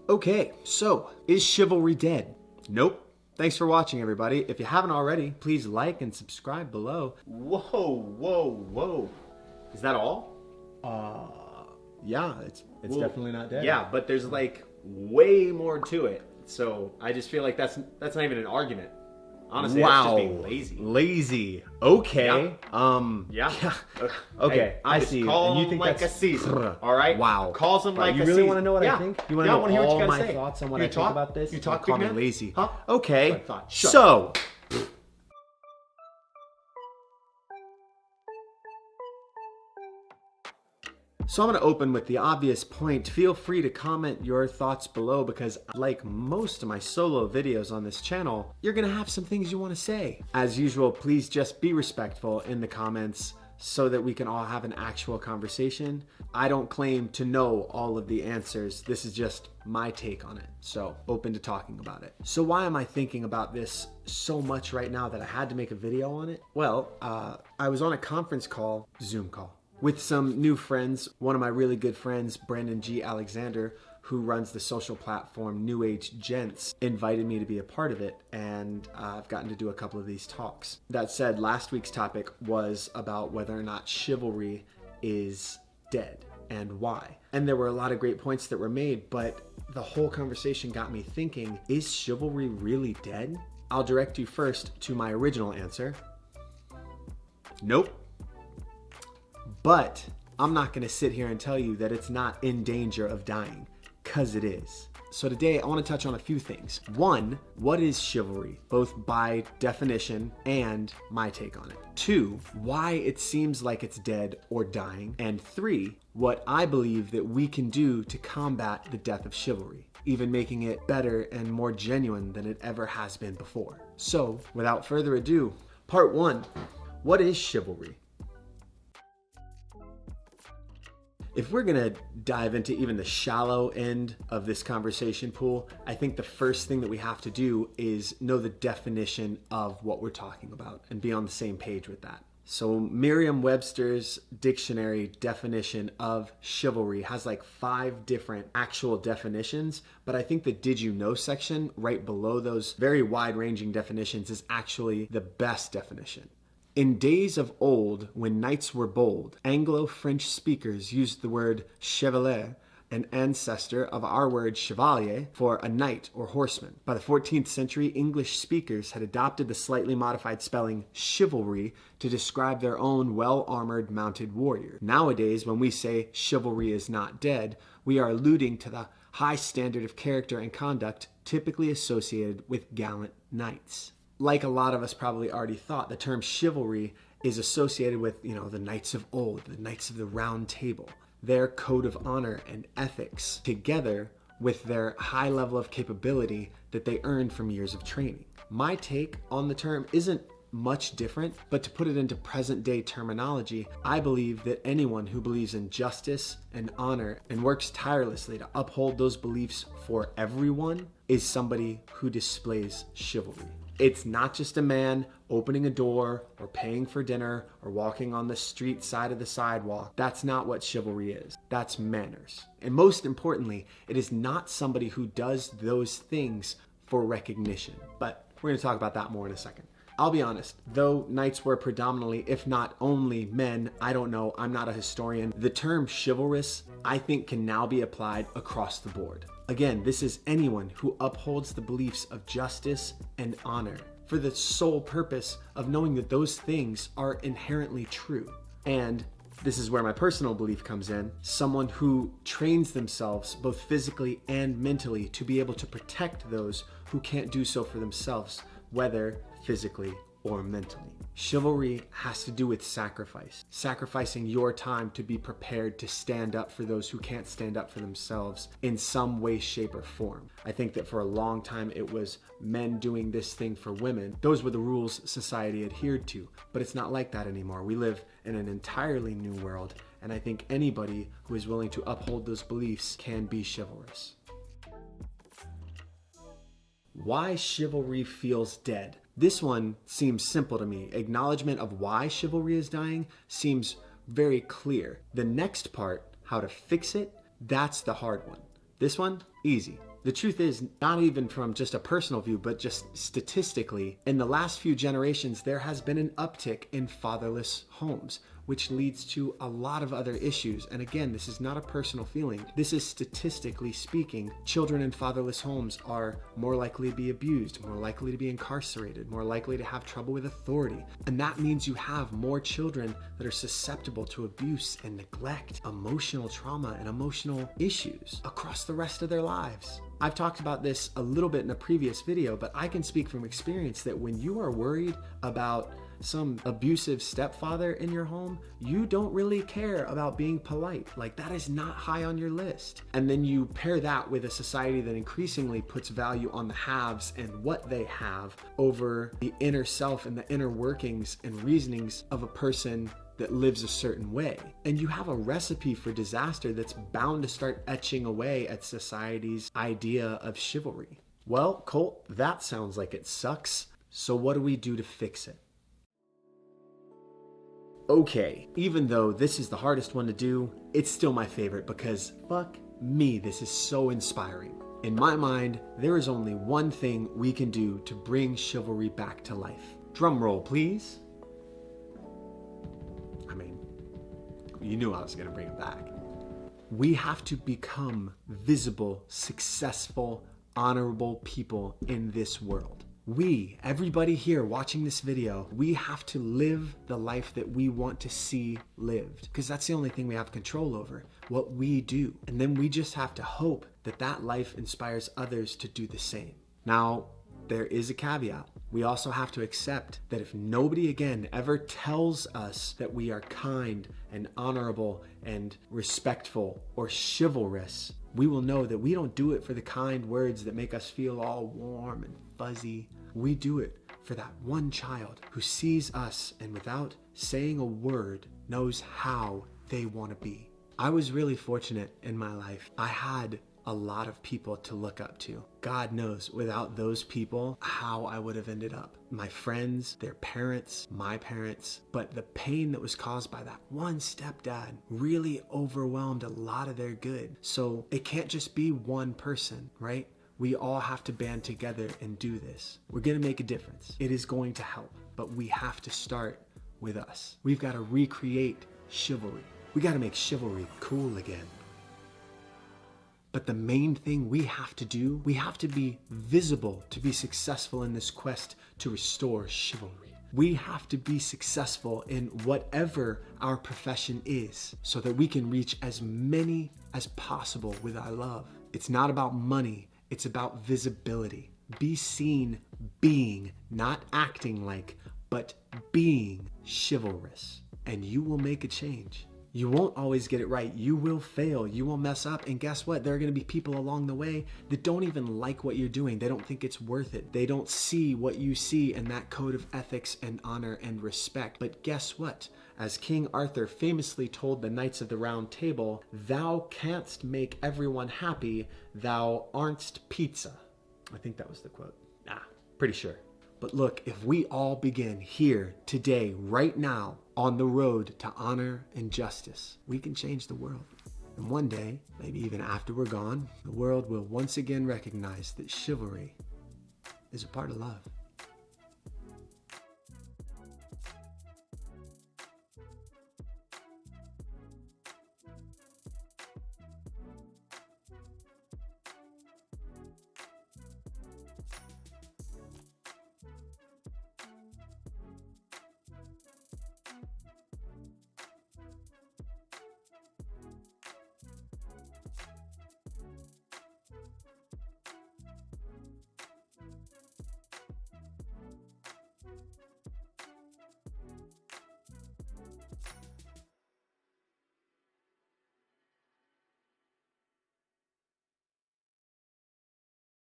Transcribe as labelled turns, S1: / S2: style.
S1: Okay, so is chivalry dead? Nope. Thanks for watching, everybody. If you haven't already, please like and subscribe below. Whoa. Is that all? Yeah, it's definitely not dead. Yeah, but there's like way more to it. So I just feel like that's not even an argument. Honestly, that's just being lazy. Lazy. Okay.
S2: Yeah.
S1: Okay,
S2: hey,
S1: I see.
S2: Call
S1: and you
S2: him
S1: think
S2: like
S1: that's
S2: a Caesar. All right.
S1: Wow.
S2: Calls him like a Caesar.
S1: You really want to know what I think? You want to know
S2: hear what
S1: all
S2: you gotta
S1: my
S2: say.
S1: thoughts on what
S2: You
S1: I
S2: talk
S1: think about this?
S2: You talk,
S1: call
S2: big
S1: me
S2: man?
S1: lazy.
S2: Huh?
S1: Okay.
S2: Shut
S1: So. So I'm going to open with the obvious point. Feel free to comment your thoughts below because like most of my solo videos on this channel, you're going to have some things you want to say. As usual, please just be respectful in the comments so that we can all have an actual conversation. I don't claim to know all of the answers. This is just my take on it. So open to talking about it. So why am I thinking about this so much right now that I had to make a video on it? Well, I was on a conference call, Zoom call, with some new friends. One of my really good friends, Brandon G. Alexander, who runs the social platform New Age Gents, invited me to be a part of it, and I've gotten to do a couple of these talks. That said, last week's topic was about whether or not chivalry is dead and why. And there were a lot of great points that were made, but the whole conversation got me thinking, is chivalry really dead? I'll direct you first to my original answer. Nope. But I'm not going to sit here and tell you that it's not in danger of dying, because it is. So today I want to touch on a few things. One, what is chivalry, both by definition and my take on it. Two, why it seems like it's dead or dying. And three, what I believe that we can do to combat the death of chivalry, even making it better and more genuine than it ever has been before. So without further ado, part one, what is chivalry? If we're gonna dive into even the shallow end of this conversation pool, I think the first thing that we have to do is know the definition of what we're talking about and be on the same page with that. So Merriam-Webster's dictionary definition of chivalry has like 5 different actual definitions, but I think the did you know section right below those very wide-ranging definitions is actually the best definition. In days of old, when knights were bold, Anglo-French speakers used the word chevalier, an ancestor of our word chevalier, for a knight or horseman. By the 14th century, English speakers had adopted the slightly modified spelling chivalry to describe their own well-armored mounted warrior. Nowadays, when we say chivalry is not dead, we are alluding to the high standard of character and conduct typically associated with gallant knights. Like a lot of us probably already thought, the term chivalry is associated with, the knights of old, the knights of the round table, their code of honor and ethics, together with their high level of capability that they earned from years of training. My take on the term isn't much different, but to put it into present day terminology, I believe that anyone who believes in justice and honor and works tirelessly to uphold those beliefs for everyone is somebody who displays chivalry. It's not just a man opening a door or paying for dinner or walking on the street side of the sidewalk. That's not what chivalry is. That's manners. And most importantly, it is not somebody who does those things for recognition. But we're going to talk about that more in a second. I'll be honest, though knights were predominantly, if not only men, I don't know, I'm not a historian, the term chivalrous, I think, can now be applied across the board. Again, this is anyone who upholds the beliefs of justice and honor for the sole purpose of knowing that those things are inherently true. And this is where my personal belief comes in, someone who trains themselves both physically and mentally to be able to protect those who can't do so for themselves, whether physically or mentally. Chivalry has to do with sacrifice, sacrificing your time to be prepared to stand up for those who can't stand up for themselves in some way, shape, or form. I think that for a long time it was men doing this thing for women. Those were the rules society adhered to, but it's not like that anymore. We live in an entirely new world, and I think anybody who is willing to uphold those beliefs can be chivalrous. Why chivalry feels dead. This one seems simple to me. Acknowledgement of why chivalry is dying seems very clear. The next part, how to fix it, that's the hard one. This one, easy. The truth is, not even from just a personal view, but just statistically, in the last few generations, there has been an uptick in fatherless homes, which leads to a lot of other issues. And again, this is not a personal feeling. This is statistically speaking. Children in fatherless homes are more likely to be abused, more likely to be incarcerated, more likely to have trouble with authority. And that means you have more children that are susceptible to abuse and neglect, emotional trauma, and emotional issues across the rest of their lives. I've talked about this a little bit in a previous video, but I can speak from experience that when you are worried about some abusive stepfather in your home, you don't really care about being polite. Like, that is not high on your list. And then you pair that with a society that increasingly puts value on the haves and what they have over the inner self and the inner workings and reasonings of a person that lives a certain way. And you have a recipe for disaster that's bound to start etching away at society's idea of chivalry. Well, Colt, that sounds like it sucks. So what do we do to fix it? Okay, even though this is the hardest one to do, it's still my favorite because fuck me, this is so inspiring. In my mind, there is only one thing we can do to bring chivalry back to life. Drum roll, please. I mean, you knew I was gonna bring it back. We have to become visible, successful, honorable people in this world. We, everybody here watching this video, we have to live the life that we want to see lived, because that's the only thing we have control over, what we do. And then we just have to hope that that life inspires others to do the same. Now, there is a caveat. We also have to accept that if nobody again ever tells us that we are kind and honorable and respectful or chivalrous, we will know that we don't do it for the kind words that make us feel all warm and fuzzy. We do it for that one child who sees us and without saying a word knows how they want to be. I was really fortunate in my life. I had a lot of people to look up to. God knows without those people how I would have ended up. My friends, their parents, my parents. But the pain that was caused by that one stepdad really overwhelmed a lot of their good. So it can't just be one person, right? We all have to band together and do this. We're gonna make a difference. It is going to help, but we have to start with us. We've got to recreate chivalry. We got to make chivalry cool again. But the main thing we have to do, we have to be visible to be successful in this quest to restore chivalry. We have to be successful in whatever our profession is so that we can reach as many as possible with our love. It's not about money, it's about visibility. Be seen being, not acting like, but being chivalrous, and you will make a change. You won't always get it right. You will fail. You will mess up. And guess what? There are going to be people along the way that don't even like what you're doing. They don't think it's worth it. They don't see what you see in that code of ethics and honor and respect. But guess what? As King Arthur famously told the Knights of the Round Table, "Thou canst make everyone happy, thou aren't pizza." I think that was the quote. Pretty sure. But look, if we all begin here, today, right now, on the road to honor and justice, we can change the world. And one day, maybe even after we're gone, the world will once again recognize that chivalry is a part of love.